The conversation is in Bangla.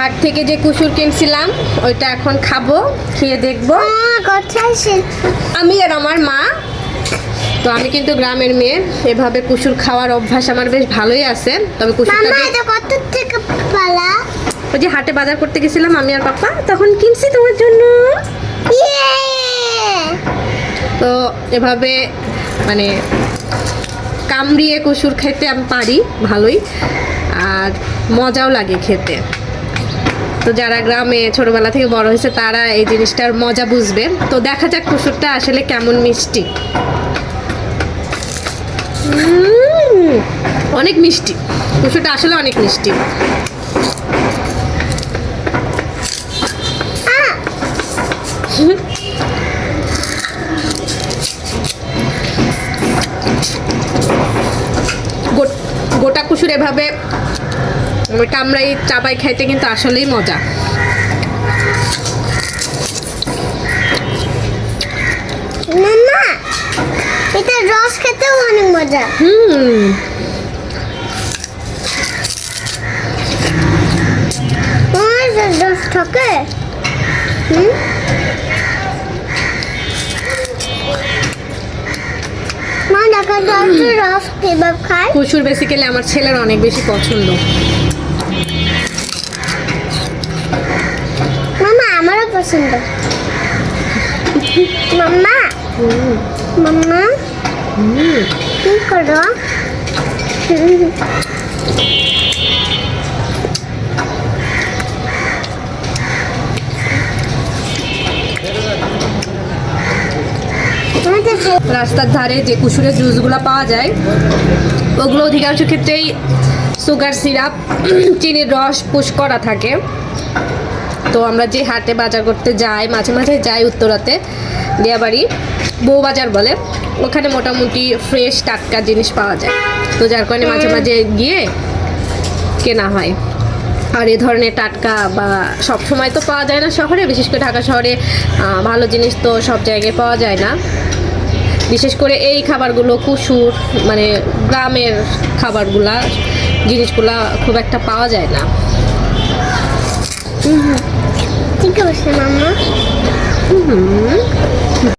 হাট থেকে যে কুসুর কিনছিলাম ওইটা এখন খাবো, খেয়ে দেখবো আমি আর আমার মা। তো আমি কিন্তু গ্রামের মেয়ে, এভাবে কুসুর খাওয়ার অভ্যাস আমার বেশ ভালোই আছে। তবে কুসুরটা ওই যে হাটে বাজার করতে গেছিলাম আমি আর পাপা, তখন কিনছি তোমার জন্য। তো এভাবে মানে কামড়িয়ে কুসুর খেতে আমি পারি ভালোই, আর মজাও লাগে খেতে। তো যারা গ্রামে ছোটবেলা থেকে বড় হয়েছে তারা এই জিনিসটার মজা বুঝবে। তো দেখা যাক কুসুরটা আসলে কেমন মিষ্টি। অনেক মিষ্টি, কুসুরটা আসলে অনেক মিষ্টি। গোটা কুসুর এভাবে কামড়াই চাপাই খাইতে কিন্তু আসলেই মজা। মাম্মা, এটা রস খেতেও অনেক মজা। রস থাকে। মা দেখা যাচ্ছে রস কিভাবে খায়। কুসুর বেসিক্যালি আমার ছেলের অনেক বেশি পছন্দ। মামা আমারও পছন্দ। মাম্মা মাম্মা কি করো? রাস্তার ধারে যে কুসুরের জুসগুলো পাওয়া যায় ওগুলো অধিকাংশ ক্ষেত্রেই সুগার সিরাপ, চিনির রস পুশ করা থাকে। তো আমরা যে হাটে বাজার করতে যাই, মাঝে মাঝে যাই উত্তরাতে, দিয়াবাড়ি বউবাজার বলে, ওখানে মোটামুটি ফ্রেশ টাটকা জিনিস পাওয়া যায়। তো যার কারণে মাঝে মাঝে গিয়ে কেনা হয়। আর এ ধরনের টাটকা বা সব সময় তো পাওয়া যায় না শহরে, বিশেষ করে ঢাকা শহরে ভালো জিনিস তো সব জায়গায় পাওয়া যায় না। বিশেষ করে এই খাবারগুলো কুসুর মানে গ্রামের খাবারগুলা জিনিসগুলা খুব একটা পাওয়া যায় না। ঠিক আছে মাম্মা।